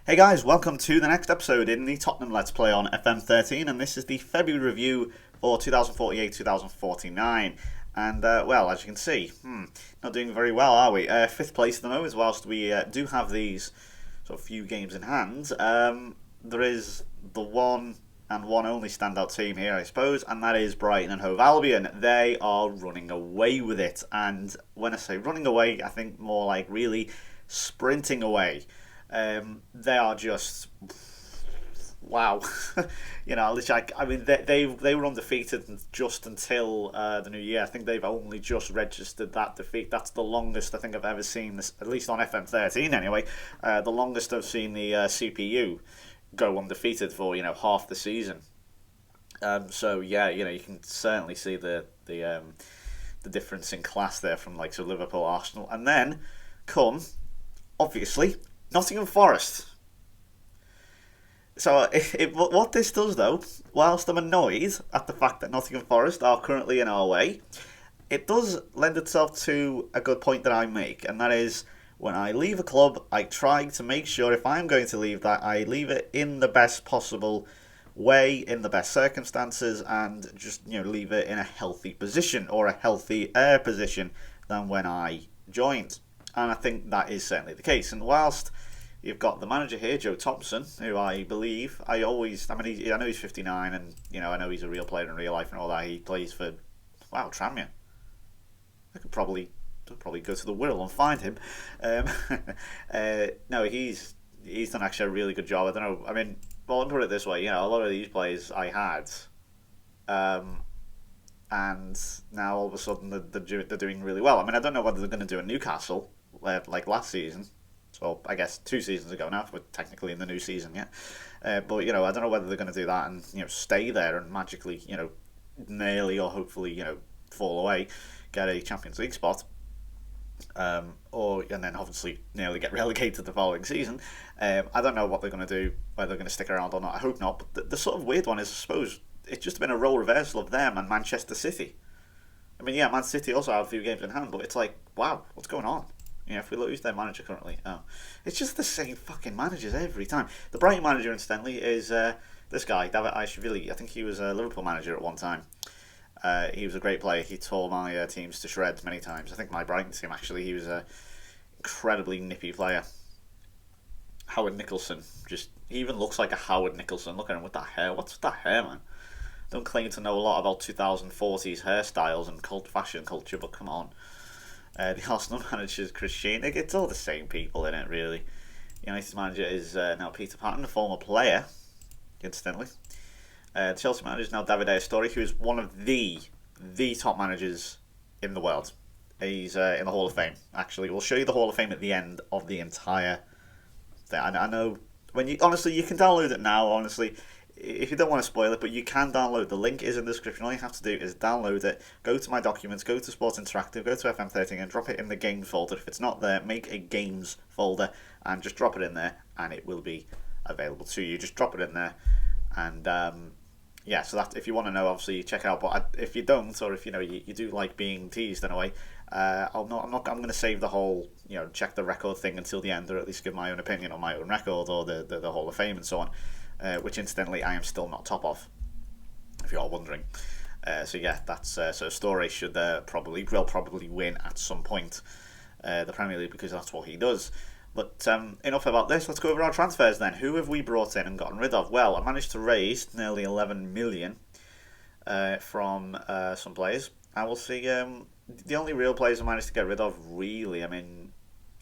Hey guys, welcome to the next episode in the Tottenham Let's Play on FM13, and this is the February review for 2048-2049. And, well, as you can see, not doing very well, are we? Fifth place at the moment, whilst we do have these sort of few games in hand. There is the one and one only standout team here, I suppose, and that is Brighton and Hove Albion. They are running away with it, and when I say running away, I think more like really sprinting away. They are just wow. I mean, they were undefeated just until the new year. I think they've only just registered that defeat. That's the longest I think I've ever seen this, at least on FM13 anyway. The longest I've seen the CPU go undefeated for half the season. So yeah, you can certainly see the difference in class there from like Liverpool, Arsenal, and then come obviously Nottingham Forest. So what this does though, whilst I'm annoyed at the fact that Nottingham Forest are currently in our way, it does lend itself to a good point that I make, and that is when I leave a club, I try to make sure if I'm going to leave that, I leave it in the best possible way, in the best circumstances, and just leave it in a healthy position, or a healthier position than when I joined. And I think that is certainly the case. And whilst you've got the manager here, Joe Thompson, who I know he's 59, and I know he's a real player in real life and all that. He plays for Tranmere. I could probably go to the Wirral and find him. No, he's done actually a really good job. I don't know. I mean, well, I'll put it this way. A lot of these players I had. And now all of a sudden they're doing really well. I mean, I don't know whether they're going to do a Newcastle like last season. So I guess 2 seasons ago now, if we're technically in the new season yet. But I don't know whether they're going to do that and stay there and magically nearly or hopefully fall away, get a Champions League spot, and then obviously nearly get relegated the following season. I don't know what they're going to do, whether they're going to stick around or not. I hope not. But the sort of weird one is, I suppose, it's just been a role reversal of them and Manchester City. I mean, yeah, Man City also have a few games in hand, but it's like, wow, what's going on? If we lose their manager currently, it's just the same fucking managers every time. The Brighton manager, incidentally, is this guy, David Ishvili. I think he was a Liverpool manager at one time. He was a great player. He tore my teams to shreds many times. I think my Brighton team, actually, he was a incredibly nippy player. Howard Nicholson, he even looks like a Howard Nicholson. Look at him with that hair. What's with that hair, man? Don't claim to know a lot about 2040s hairstyles and fashion culture, but come on. The Arsenal manager is Chris Sheenick. It's all the same people in it, really. United's manager is now Peter Patton, a former player, incidentally. The Chelsea manager is now David Astori, who is one of the top managers in the world. He's in the Hall of Fame, actually. We'll show you the Hall of Fame at the end of the entire thing. I know, honestly, you can download it now, honestly. If you don't want to spoil it, but you can download. The link is in the description. All you have to do is download it, go to my documents, go to Sports Interactive, go to FM13 and drop it in the games folder. If it's not there, make a games folder and just drop it in there and it will be available to you. Just drop it in there and so that if you want to know, obviously check it out. But if you don't, or if you do like being teased in a way, I'm going to save the whole check the record thing until the end, or at least give my own opinion on my own record or the Hall of Fame and so on. Which incidentally I am still not top of, if you're wondering. So yeah, that's so Story will probably win at some point the Premier League, because that's what he does. But enough about this. Let's go over our transfers then. Who have we brought in and gotten rid of? Well, I managed to raise nearly 11 million from some players. I will see. The only real players I managed to get rid of, really, I mean,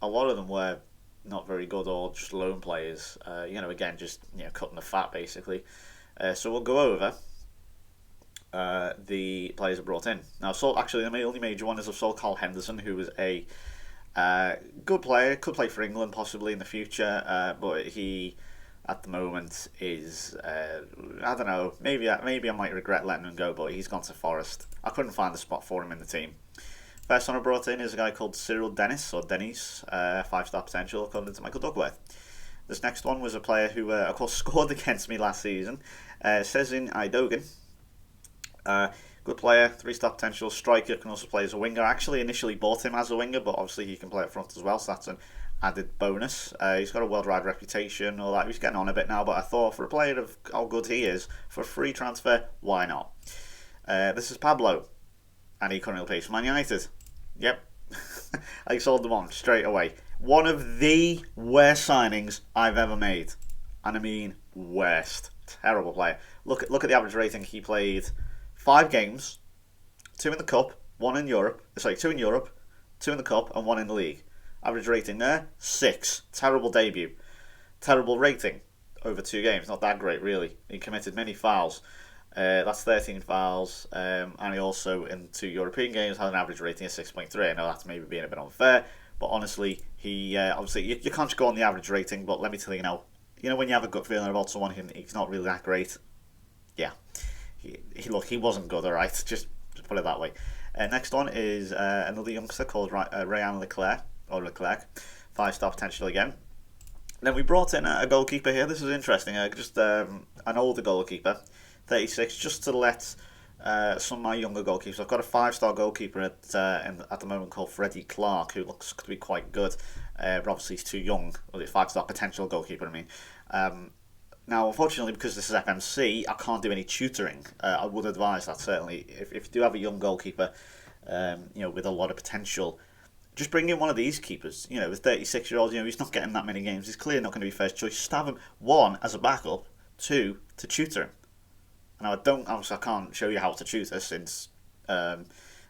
a lot of them were not very good or just loan players. Again, just cutting the fat basically. So we'll go over the players I brought in. Now, actually, the only major one is I've sold Carl Henderson, who was a good player, could play for England possibly in the future, but he at the moment is I don't know. Maybe I might regret letting him go, but he's gone to Forest. I couldn't find a spot for him in the team. First one I brought in is a guy called Cyril Dennis, 5-star potential according to Michael Duckworth. This next one was a player who, of course, scored against me last season, Sezin Idogan. Good player, 3-star potential, striker, can also play as a winger. I actually initially bought him as a winger, but obviously he can play up front as well, so that's an added bonus. He's got a worldwide reputation, all that. He's getting on a bit now, but I thought for a player of how good he is, for a free transfer, why not? This is Pablo, and he currently plays for Man United. Yep, I sold them on straight away. One of the worst signings I've ever made, and I mean worst. Terrible player. Look at the average rating. He played 5 games, 2 in the cup, 1 in Europe. Sorry, 2 in Europe, 2 in the cup, and 1 in the league. Average rating there 6. Terrible debut. Terrible rating over 2 games. Not that great really. He committed many fouls. That's 13 fouls, and he also in 2 European games had an average rating of 6.3. I know that's maybe being a bit unfair, but honestly, he obviously you can't just go on the average rating. But let me tell you now, when you have a gut feeling about someone who he's not really that great, yeah, he wasn't good. All right, just put it that way. Next one is another youngster called Ryan Leclerc, 5-star potential again. Then we brought in a goalkeeper here. This is interesting. Just an older goalkeeper, 36, just to let some of my younger goalkeepers. I've got a 5-star goalkeeper at the moment called Freddie Clark, who looks to be quite good. But obviously he's too young. Well, the 5-star potential goalkeeper, I mean. Now, unfortunately, because this is FMC, I can't do any tutoring. I would advise that, certainly. If you do have a young goalkeeper, with a lot of potential, just bring in one of these keepers. The 36-year-old, he's not getting that many games. He's clearly not going to be first choice. Just have him, 1, as a backup, 2, to tutor him. Now, I can't show you how to tutor since I'm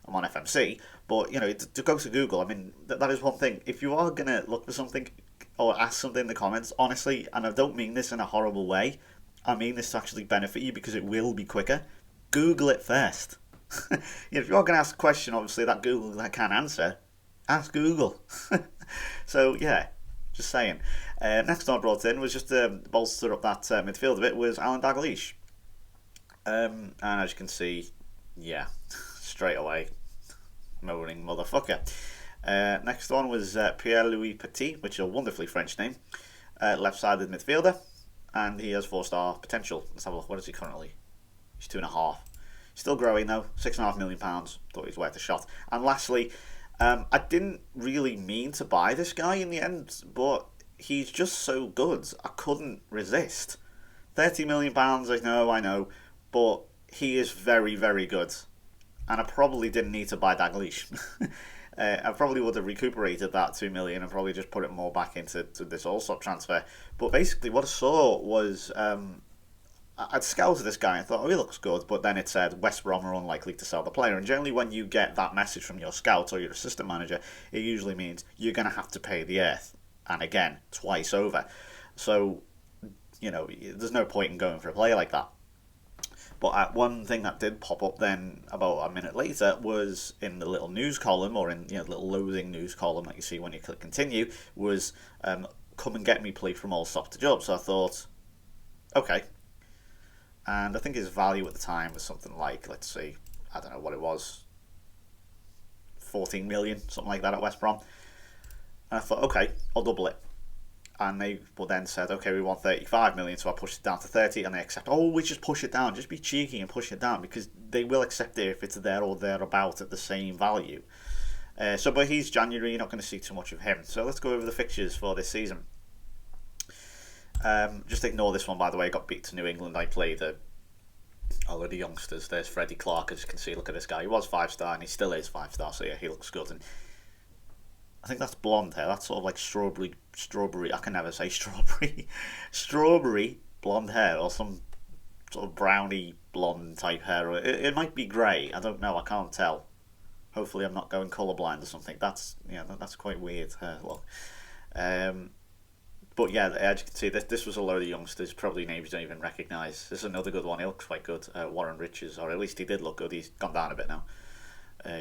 on FMC, but, to go to Google, I mean, that is one thing. If you are going to look for something or ask something in the comments, honestly, and I don't mean this in a horrible way, I mean this to actually benefit you because it will be quicker, Google it first. If you're going to ask a question, obviously, that Google can't answer, ask Google. So, yeah, just saying. Next one I brought in was just to bolster up that midfield a bit was Alan Dalglish. And as you can see, yeah, straight away, moaning motherfucker. Next one was Pierre-Louis Petit, which is a wonderfully French name, left-sided midfielder, and he has 4-star potential. Let's have a look. What is he currently? He's 2.5. Still growing though. £6.5 million. Thought he was worth a shot. And lastly, I didn't really mean to buy this guy in the end, but he's just so good. I couldn't resist. £30 million. I know, but he is very, very good. And I probably didn't need to buy Dalglish. I probably would have recuperated that $2 million and probably just put it more back into this Allsop transfer. But basically, what I saw was I'd scouted this guy and thought, oh, he looks good. But then it said West Brom are unlikely to sell the player. And generally, when you get that message from your scout or your assistant manager, it usually means you're going to have to pay the earth, and again, twice over. So, there's no point in going for a player like that. But one thing that did pop up then about a minute later was in the little news column, or in the little loading news column that you see when you click continue, was come and get me play from Allsop to Job. So I thought, okay. And I think his value at the time was something like, let's see, I don't know what it was, 14 million, something like that at West Brom. And I thought, okay, I'll double it. And they then said, okay, we want 35 million, so I pushed it down to 30, and they accept, oh, we just push it down, just be cheeky and push it down, because they will accept it if it's there or thereabout at the same value. But he's January, you're not going to see too much of him. So let's go over the fixtures for this season. Just ignore this one, by the way. I got beat to New England. I played a load of youngsters. There's Freddie Clark, as you can see. Look at this guy. He was 5-star, and he still is 5-star, so yeah, he looks good. And I think that's blonde hair. That's sort of like strawberry. I can never say strawberry blonde hair, or some sort of browny blonde type hair. It might be grey. I don't know. I can't tell. Hopefully, I'm not going colourblind or something. That's quite weird hair look. But yeah, as you can see, this was a load of youngsters. Probably names you don't even recognise. This is another good one. He looks quite good. Warren Richards, or at least he did look good. He's gone down a bit now.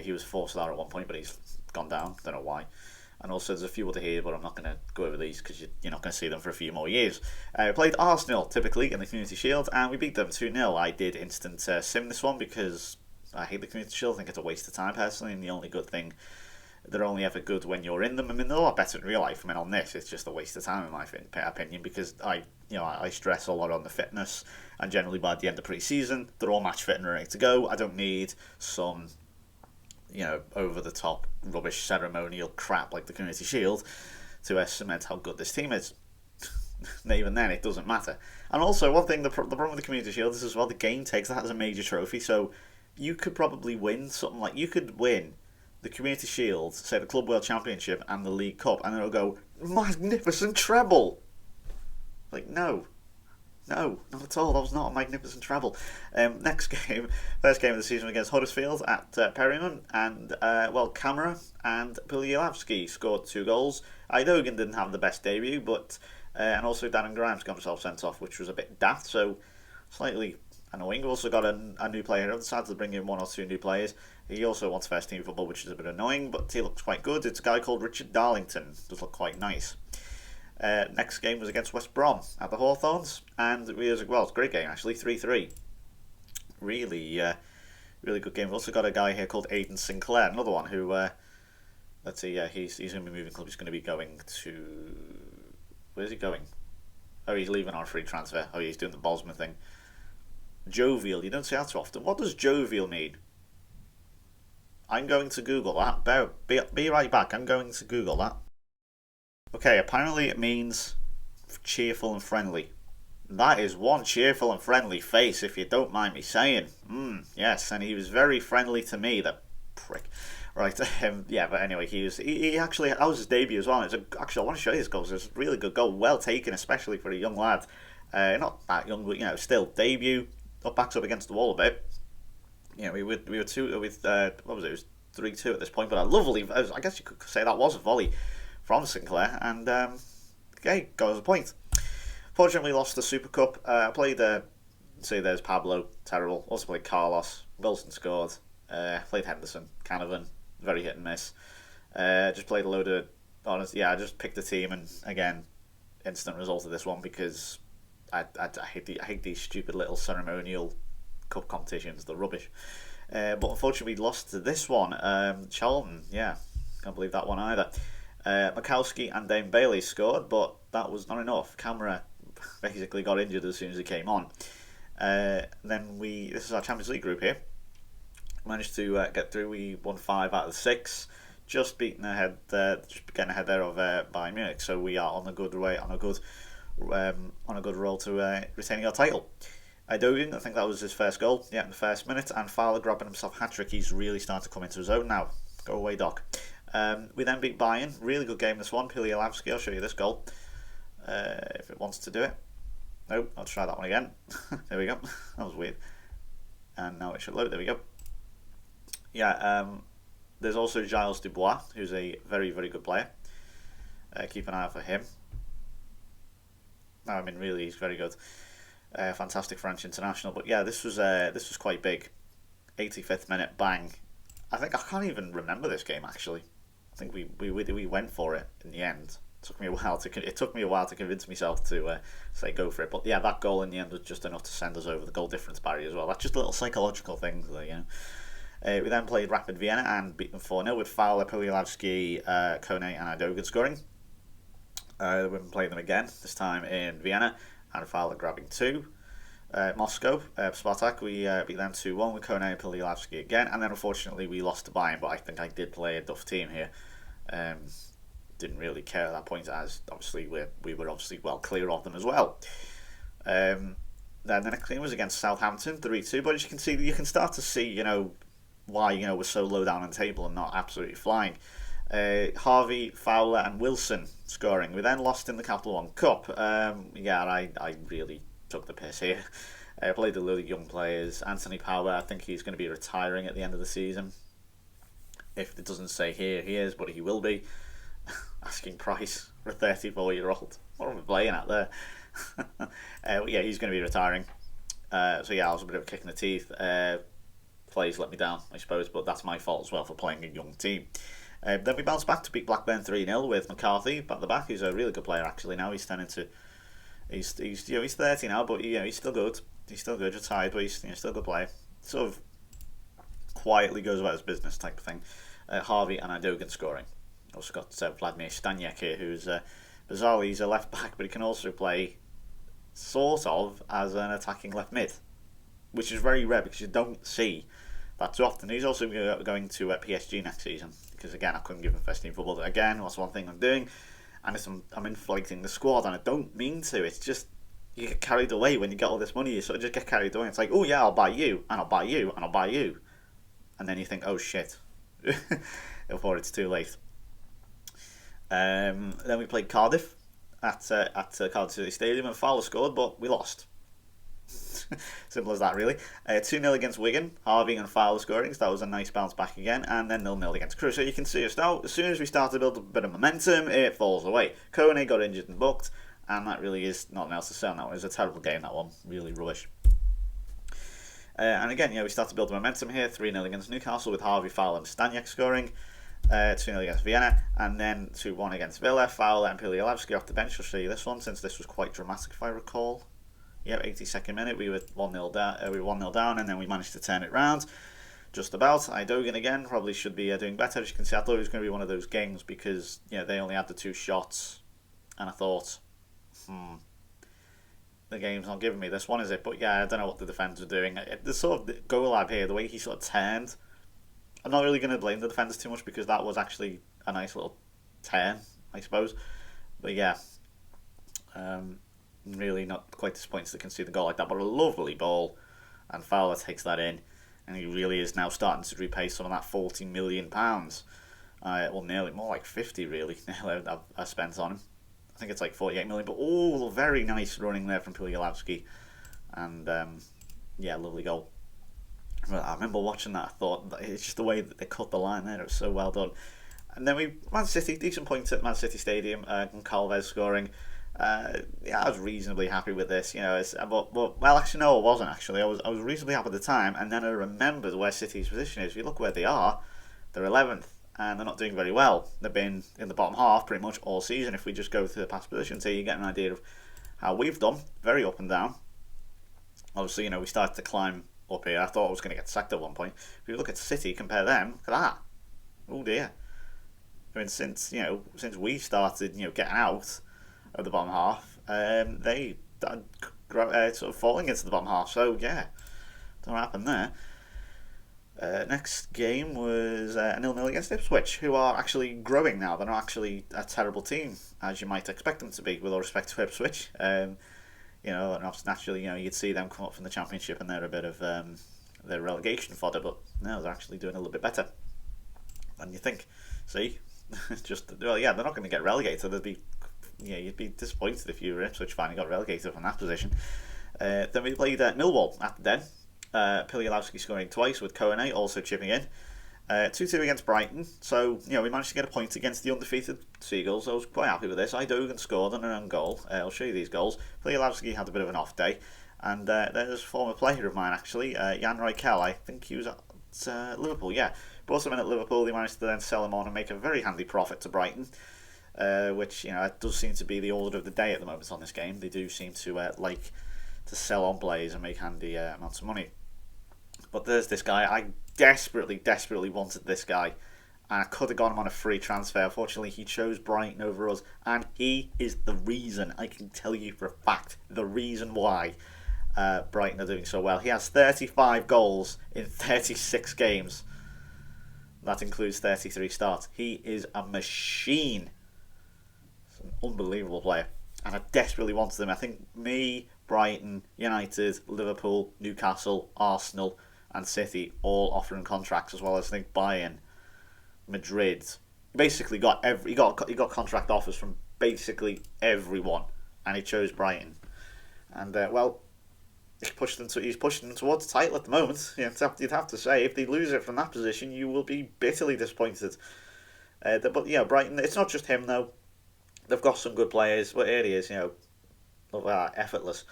He was 4-star at one point, but he's gone down. Don't know why. And also there's a few other here, but I'm not going to go over these because you're not going to see them for a few more years. We played Arsenal, typically, in the Community Shield, and we beat them 2-0. I did instant sim this one because I hate the Community Shield. I think it's a waste of time, personally, and the only good thing, they're only ever good when you're in them. I mean, they're a lot better in real life. I mean, on this, it's just a waste of time, in my opinion, because I stress a lot on the fitness, and generally by the end of pre-season, they're all match fit and ready to go. I don't need some over the top rubbish ceremonial crap like the Community Shield to cement how good this team is. Even then, it doesn't matter. And also, one thing, the problem with the Community Shield is as well, the game takes that as a major trophy, so you could probably win something like, you could win the Community Shield, say the Club World Championship and the League Cup, and it'll go, magnificent treble! Like, no, not at all. That was not a magnificent treble. Next game, first game of the season against Huddersfield at Perryman, and Camera and Pilyavsky scored 2 goals. Idogan didn't have the best debut, but and also Darren Grimes got himself sent off, which was a bit daft, so slightly annoying. We also got a new player. I've decided to bring in 1 or 2 new players. He also wants first team football, which is a bit annoying, but he looks quite good. It's a guy called Richard Darlington. Does look quite nice. Next game was against West Brom at the Hawthorns, and it was a great game actually, 3-3. Really good game. We've also got a guy here called Aidan Sinclair, another one who, let's see, he's going to be moving club. He's going to be going to, where's he going? Oh, he's leaving on a free transfer. Oh, he's doing the Bosman thing. Jovial, you don't see that too often. What does jovial mean? I'm going to Google that. Be right back. I'm going to Google that. Okay, apparently it means cheerful and friendly. That is one cheerful and friendly face, if you don't mind me saying. Yes, and he was very friendly to me, that prick. Right, yeah, but anyway, he actually, that was his debut as well. Actually, I want to show you his goals. It's a really good goal, well taken, especially for a young lad. Not that young, but still debut. Backs up against the wall a bit. We were two with what was it? It was 3-2 at this point, but a lovely. I guess you could say that was a volley from Sinclair, and got us a point. Fortunately, lost the Super Cup. Played see, there's Pablo, terrible. Also played Carlos. Wilson scored. Played Henderson, Canavan, very hit and miss. Just played a load of I just picked a team, and again, instant result of this one because I hate these stupid little ceremonial cup competitions. They're rubbish. But unfortunately, we lost to this one. Charlton, can't believe that one either. Mikowski and Dane Bailey scored, but that was not enough. Camera basically got injured as soon as he came on. Then this is our Champions League group here. Managed to get through. We won 5 out of 6, just getting ahead there of Bayern Munich. So we are on a good way, on a good roll to retaining our title. Idogan, I think that was his first goal. In the first minute, and Fowler grabbing himself a hat-trick. He's really starting to come into his own now. Go away, Doc. We then beat Bayern. Really good game, this one. Pilyavsky, I'll show you this goal. If it wants to do it. Nope, I'll try that one again. There we go. That was weird. And now it should load. There we go. There's also Giles Dubois, who's a very, very good player. Keep an eye out for him. No, I mean, really, he's very good. Fantastic French international. But this was quite big. 85th minute, bang. I can't even remember this game actually. I think we went for it in the end. It took me a while to convince myself to say go for it. But that goal in the end was just enough to send us over the goal difference barrier as well. That's just a little psychological thing, We then played Rapid Vienna and beat them 4-0 with Fowler, Pilyavsky, Kone and Idogan scoring. We played them again, this time in Vienna, and Fowler grabbing 2. Moscow, Spartak, we beat them 2-1 with Kone and Pilyavsky again, and then unfortunately we lost to Bayern, but I think I did play a duff team here. Didn't really care at that point, as obviously we were obviously well clear of them as well. Then the next game was against Southampton, 3-2, but as you can see, you can start to see, why we're so low down on the table and not absolutely flying. Harvey, Fowler and Wilson scoring. We then lost in the Capital One Cup. I really took the piss here. Played a load of young players. Anthony Power, I think he's going to be retiring at the end of the season. If it doesn't say here, he is, but he will be. Asking price for a 34-year-old. What are we playing at there? He's going to be retiring. I was a bit of a kick in the teeth. Players let me down, I suppose, but that's my fault as well for playing a young team. Then we bounced back to beat Blackburn 3-0 with McCarthy at the back. He's a really good player actually now. He's turning to he's 30 now, but he's still good. He's still good, retired, but he's still a good player. Sort of quietly goes about his business type of thing. Harvey and Idogan scoring. Also got Vladimir Staniek here, who's bizarrely he's a left back, but he can also play sort of as an attacking left mid, which is very rare because you don't see that too often. He's also going to PSG next season because again I couldn't give him first team football again. That's one thing I'm doing, and I'm inflating the squad, and I don't mean to. It's just you get carried away when you get all this money. You sort of just get carried away. It's like, oh yeah, I'll buy you, and I'll buy you, and I'll buy you, and then you think, oh shit, before it's too late. Then we played Cardiff at Cardiff City Stadium, and Fowler scored, but we lost. Simple as that, really. 2-0 against Wigan, Harvey and Fowler scoring, so that was a nice bounce back again, and then 0-0 against Crewe. So you can see us now, as soon as we start to build a bit of momentum, it falls away. Kone got injured and booked, and that really is nothing else to say on that one. It was a terrible game, that one. Really rubbish. And again, we start to build momentum here. 3-0 against Newcastle with Harvey, Fowler and Staniak scoring. 2-0 against Vienna, and then 2-1 against Villa. Fowler and Pilialavsky off the bench. I'll show you this one, since this was quite dramatic if I recall. Yep, 82nd minute, we were 1-0 down, and then we managed to turn it round. Just about. Idogan again, probably should be doing better. As you can see, I thought it was going to be one of those games because they only had the 2 shots, and I thought, the game's not giving me this one, is it? But yeah, I don't know what the defenders are doing. The sort of the goal lab here, the way he sort of turned, I'm not really going to blame the defenders too much because that was actually a nice little turn, I suppose. But yeah, really not quite disappointed to concede the goal like that, but a lovely ball, and Fowler takes that in, and he really is now starting to repay some of that £40 million. Well, nearly, more like 50 really, I spent on him. I think it's like 48 million, but very nice running there from Pilialavsky, and yeah, lovely goal. I remember watching that, I thought, it's just the way that they cut the line there, it was so well done. And then Man City, decent point at Man City Stadium, and Calvez scoring. Yeah, I was reasonably happy with this, well, actually no, I wasn't actually. I was reasonably happy at the time, and then I remembered where City's position is. If you look where they are, they're 11th, and they're not doing very well. They've been in the bottom half pretty much all season. If we just go through the past positions here, you get an idea of how we've done. Very up and down. Obviously, we started to climb up here. I thought I was going to get sacked at one point. If you look at City, compare them, look at that. Oh dear. I mean, since we started, getting out of the bottom half, they sort of falling into the bottom half. So yeah, don't know what happened there. Next game was a 0-0 against Ipswich, who are actually growing now. They're not actually a terrible team, as you might expect them to be, with all respect to Ipswich. And naturally, you'd see them come up from the Championship and they're a bit of their relegation fodder, but no, they're actually doing a little bit better than you think. See, they're not going to get relegated. You'd be disappointed if you were Ipswich fan and got relegated from that position. Then we played Millwall at the Den. Pilialavsky scoring twice with Kone also chipping in. 2-2 against Brighton. So, we managed to get a point against the undefeated Seagulls. I was quite happy with this. Idogan scored on an own goal. I'll show you these goals. Pilialavsky had a bit of an off day. And there's a former player of mine, actually, Jan Roykel. I think he was at Liverpool, yeah. Brought him in at Liverpool. They managed to then sell him on and make a very handy profit to Brighton. Which, it does seem to be the order of the day at the moment on this game. They do seem to like to sell on players and make handy amounts of money. But there's this guy. I desperately wanted this guy, and I could have got him on a free transfer. Unfortunately, he chose Brighton over us, and he is the reason, I can tell you for a fact, the reason why Brighton are doing so well. He has 35 goals in 36 games. That includes 33 starts. He is a machine. He's an unbelievable player, and I desperately wanted him. I think me, Brighton, United, Liverpool, Newcastle, Arsenal and City all offering contracts, as well as I think Bayern, Madrid. Basically he got contract offers from basically everyone, and he chose Brighton. And he's pushing them towards the title at the moment. You'd have to say, if they lose it from that position, you will be bitterly disappointed. But yeah, Brighton. It's not just him though. They've got some good players, but here he is. Effortless.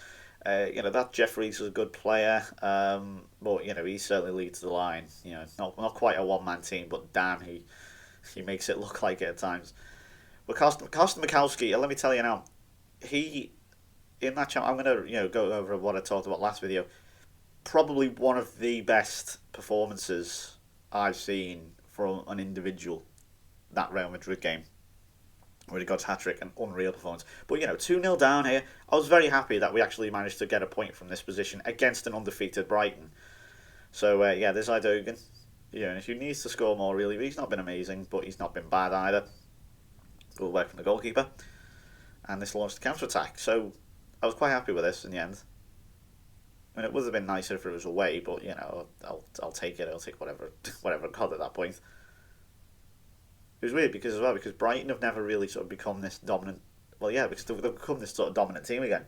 That Jeffries is a good player, but he certainly leads the line. Not quite a one-man team, but damn, he makes it look like it at times. But Karsten Mikowski, let me tell you now, he in that chat, I'm gonna go over what I talked about last video. Probably one of the best performances I've seen from an individual, that Real Madrid game, where he got his hat-trick, an unreal performance. But 2-0 down here, I was very happy that we actually managed to get a point from this position against an undefeated Brighton. So there's Idogan. He needs to score more really, but he's not been amazing, but he's not been bad either. away from the goalkeeper, and this launched a counter attack. So I was quite happy with this in the end. I mean, it would have been nicer if it was away, but I'll take it. I'll take whatever I got at that point. It was weird because Brighton have never really sort of become this dominant. Well, yeah, because they've become this sort of dominant team again,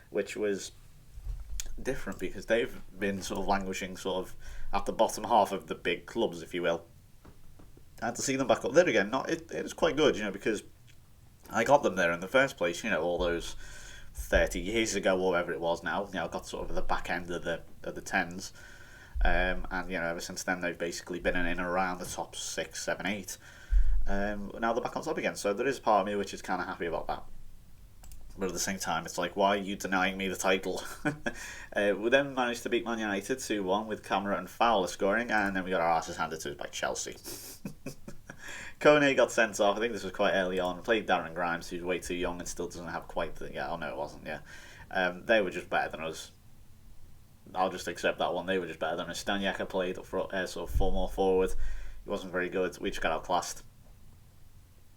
which was different because they've been sort of languishing sort of at the bottom half of the big clubs, if you will. And to see them back up there again, it was quite good, because I got them there in the first place. All those 30 years ago, or whatever it was now. I got sort of the back end of the tens, and ever since then they've basically been in and around the top 6, 7, 8. Now they're back on top again, so there is part of me which is kind of happy about that. But at the same time, it's like, why are you denying me the title? We then managed to beat Man United 2-1 with Camera and Fowler scoring, and then we got our asses handed to us by Chelsea. Kone got sent off. I think this was quite early on. Played Darren Grimes, who's way too young and still doesn't have quite the... Yeah, oh no, it wasn't, yeah. They were just better than us. I'll just accept that one. They were just better than us. Stanyeka played up front, sort of 4 more forward. He wasn't very good. We just got outclassed.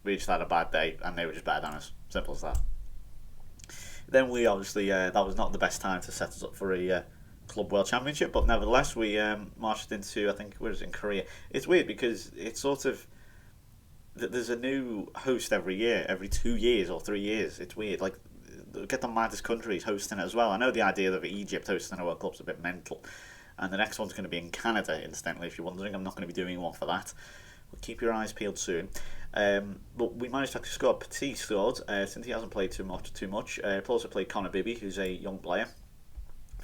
We just had a bad day, and they were just better than us. Simple as that. Then we obviously, that was not the best time to set us up for a Club World Championship, but nevertheless we marched into, I think, where is it, in Korea. It's weird because it's sort of, there's a new host every year, every 2 years or 3 years. It's weird, like, get the maddest countries hosting it as well. I know the idea of Egypt hosting a World Cup's a bit mental, and the next one's going to be in Canada, incidentally, if you're wondering. I'm not going to be doing one for that. We'll keep your eyes peeled soon. But we managed to actually score. Petit scored, since he hasn't played too much. Also played Connor Bibby, who's a young player,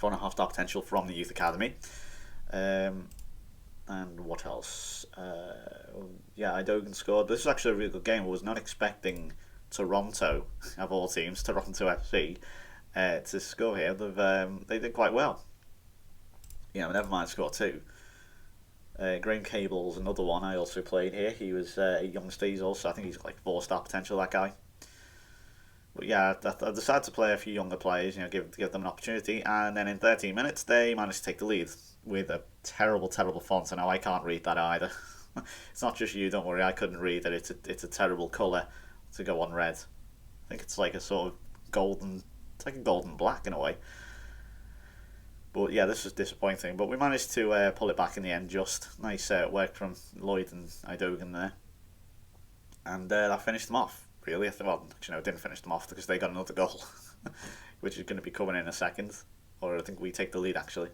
4.5 star potential from the youth academy. And what else? Idogan scored. This was actually a really good game. I was not expecting Toronto, of all teams, Toronto FC, to score here. They did quite well. Never mind score 2. Graham Cable's another one I also played here. He was a youngster. I think he's got like 4-star potential, that guy. But yeah, I decided to play a few younger players, give them an opportunity, and then in 13 minutes they managed to take the lead with a terrible, terrible font. And now I can't read that either. It's not just you, don't worry. I couldn't read it. It's a terrible colour to go on red. I think it's like a sort of golden. It's like a golden black in a way. But yeah, this was disappointing. But we managed to pull it back in the end. Just nice work from Lloyd and Idogan there, and that finished them off. Really, it didn't finish them off because they got another goal, which is going to be coming in a second. Or I think we take the lead actually.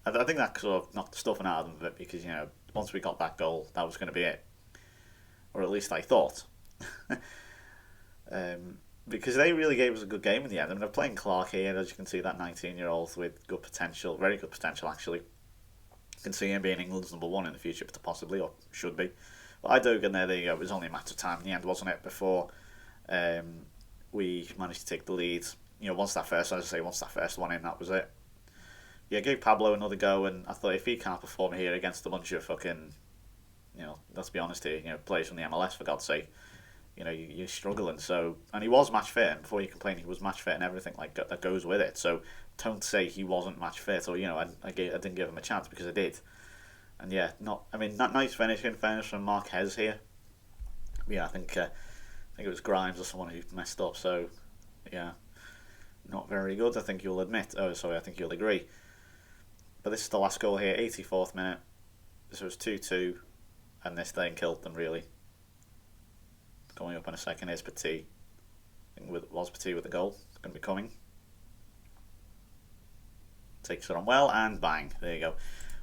I think that sort of knocked the stuffing out of them a bit because once we got that goal, that was going to be it, or at least I thought. Because they really gave us a good game in the end. I mean, they're playing Clark here, as you can see, that 19-year-old with good potential, very good potential actually. You can see him being England's number 1 in the future, possibly, or should be. But Idogan there you go. It was only a matter of time in the end, wasn't it, before we managed to take the lead. Once that first one in, that was it. Yeah, gave Pablo another go, and I thought if he can't perform here against a bunch of fucking, let's be honest here, players from the MLS, for God's sake, you're struggling. So, and he was match fit, and before you complain, he was match fit and everything like that goes with it. So don't say he wasn't match fit, or I didn't give him a chance, because I did. And yeah, that nice finish from Marquez here. Yeah, I think it was Grimes or someone who messed up. So yeah, not very good, I think you'll admit. I think you'll agree. But this is the last goal here, 84th minute. This was 2-2, and this thing killed them really. Coming up in a second, here's Petit. I think it was Petit with the goal. It's going to be coming. Takes it on well, and bang, there you go.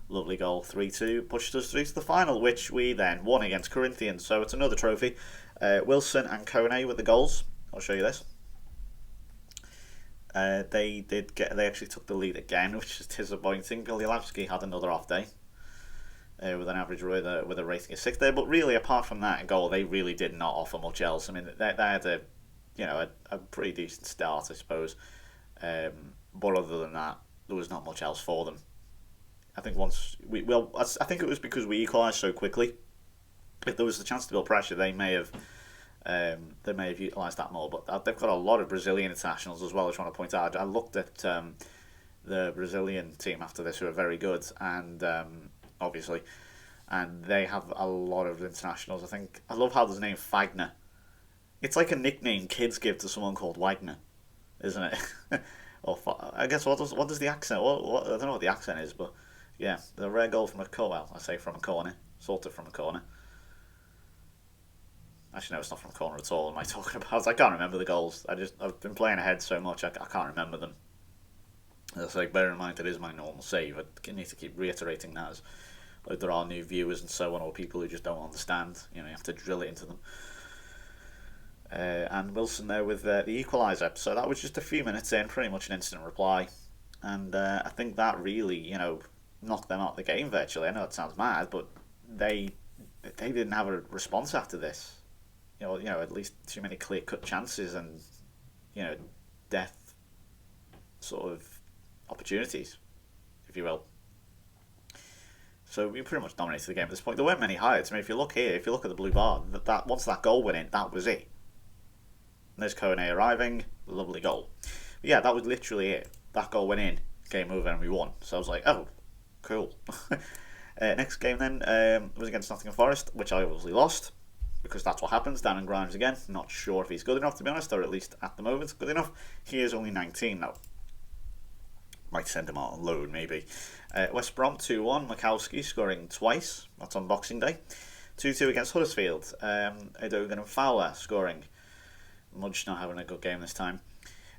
Lovely goal, 3-2. Pushed us through to the final, which we then won against Corinthians. So it's another trophy. Wilson and Kone with the goals. I'll show you this. They actually took the lead again, which is disappointing. Golilavsky had another off day. With an average with a rating of 6 there, but really apart from that goal, they really did not offer much else. I mean, they had a pretty decent start, I suppose, but other than that, there was not much else for them. I think I think it was because we equalised so quickly. If there was a chance to build pressure, they may have utilised that more. But they've got a lot of Brazilian internationals as well, I just want to point out. I looked at the Brazilian team after this, who are very good, and obviously and they have a lot of internationals. I love how there's a name Fagner. It's like a nickname kids give to someone called Wagner, isn't it? Or I guess what does the accent? I don't know what the accent is, but yeah, the rare goal from a corner. Well, I say from a corner, sort of from a corner. Actually, no, it's not from a corner at all. What am I talking about? I can't remember the goals. I've been playing ahead so much I can't remember them. It's like, bear in mind it is my normal save. I need to keep reiterating that as like there are new viewers and so on, or people who just don't understand. You know, you have to drill it into them. And Wilson there with the equaliser. So that was just a few minutes in, pretty much an instant reply. And I think that really, knocked them out of the game virtually. I know it sounds mad, but they didn't have a response after this. At least too many clear-cut chances and, death sort of opportunities, if you will. So we pretty much dominated the game at this point. There weren't many highlights. I mean, if you look here, if you look at the blue bar, that once that goal went in, that was it. And there's Kone arriving, lovely goal. But yeah, that was literally it. That goal went in, game over, and we won. So I was like, oh, cool. Next game then was against Nottingham Forest, which I obviously lost, because that's what happens. Darren Grimes again. Not sure if he's good enough, to be honest, or at least at the moment good enough. He is only 19 now. Might send him out on loan, maybe. West Brom 2-1. Mikowski scoring twice. That's on Boxing Day. 2-2 against Huddersfield. Edogan and Fowler scoring. Mudge not having a good game this time.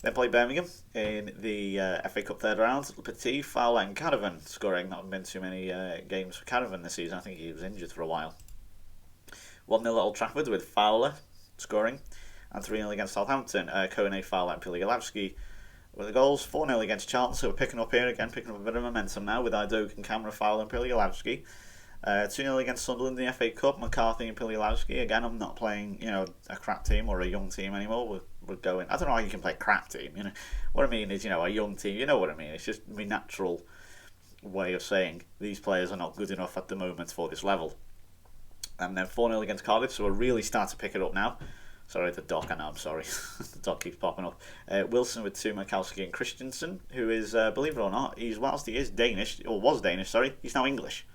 Then played Birmingham in the FA Cup third round. Petit, Fowler and Canavan scoring. Not been too many games for Canavan this season. I think he was injured for a while. 1-0 at Old Trafford with Fowler scoring. And 3-0 against Southampton. Kone, Fowler and Piligalowski with the goals. 4-0 against Charlton. So we're picking up here again, picking up a bit of momentum now with Edogan, Cameron, Fowler and Piligalowski. 2-0 against Sunderland in the FA Cup. McCarthy and Piligalowski. Again, I'm not playing, a crap team or a young team anymore. We're going. I don't know how you can play a crap team. What I mean is, a young team. You know what I mean? It's just my natural way of saying these players are not good enough at the moment for this level. And then 4-0 against Cardiff. So we're really starting to pick it up now. Sorry, the doc. I know. I'm sorry. The doc keeps popping up. Wilson with 2, Mikowski and Christensen, who is, believe it or not, whilst he is Danish, or was Danish. Sorry, he's now English.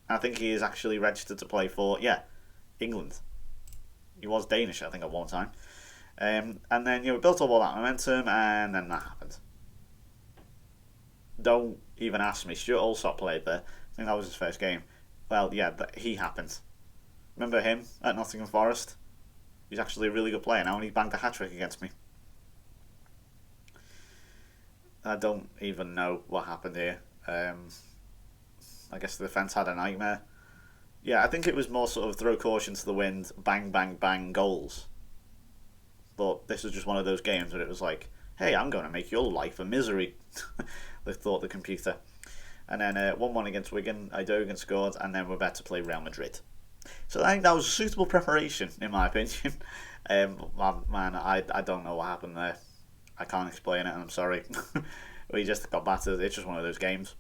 I think he is actually registered to play for, England. He was Danish, I think, at one time. And then, we built up all that momentum, and then that happened. Don't even ask me. Stuart Alsop played there. I think that was his first game. Well, yeah, he happened. Remember him at Nottingham Forest? He's actually a really good player now, and he banged a hat-trick against me. I don't even know what happened here. I guess the defence had a nightmare. Yeah, I think it was more sort of throw caution to the wind, bang, bang, bang, goals. But this was just one of those games where it was like, hey, I'm going to make your life a misery, thought the computer. And then 1-1 against Wigan, Edogan scored, and then we're about to play Real Madrid. So I think that was a suitable preparation, in my opinion. Man, I don't know what happened there. I can't explain it, and I'm sorry. We just got battered. It's just one of those games.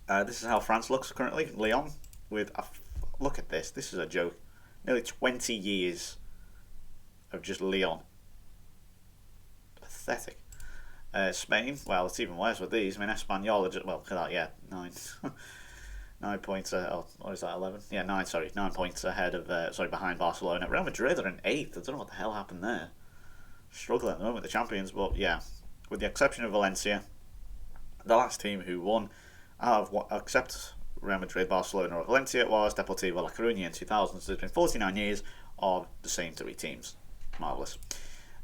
This is how France looks currently. Lyon with look at this. This is a joke. Nearly 20 years of just Lyon. Pathetic. Spain. Well, it's even worse with these. I mean, Espanyol are just look at that. Yeah, 9. 9 points. Or is that 11? Yeah, 9. Sorry, 9 points ahead of. Behind Barcelona. Real Madrid are in 8th. I don't know what the hell happened there. Struggling at the moment, the champions. But yeah, with the exception of Valencia, the last team who won except Real Madrid, Barcelona or Valencia was Deportivo La Coruña in 2000. So it's been 49 years of the same 3 teams. Marvellous.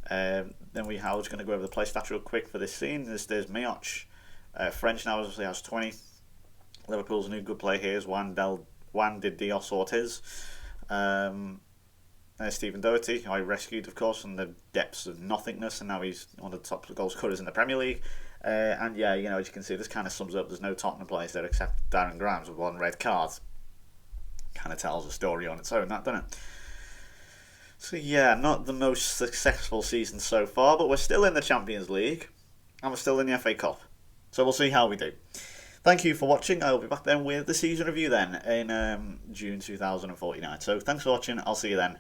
Then we're just going to go over the play stats real quick for this scene. There's Mioch. French now obviously has 20. Liverpool's new good play here is Juan de Dios Ortiz. There's Stephen Doherty, who I rescued, of course, from the depths of nothingness, and now he's one of the top goal scorers in the Premier League. And yeah, as you can see, this kind of sums up. There's no Tottenham players there except Darren Grimes with 1 red card. Kind of tells a story on its own, that, doesn't it? So yeah, not the most successful season so far, but we're still in the Champions League, and we're still in the FA Cup. So we'll see how we do. Thank you for watching. I'll be back then with the season review then in June 2049. So thanks for watching. I'll see you then.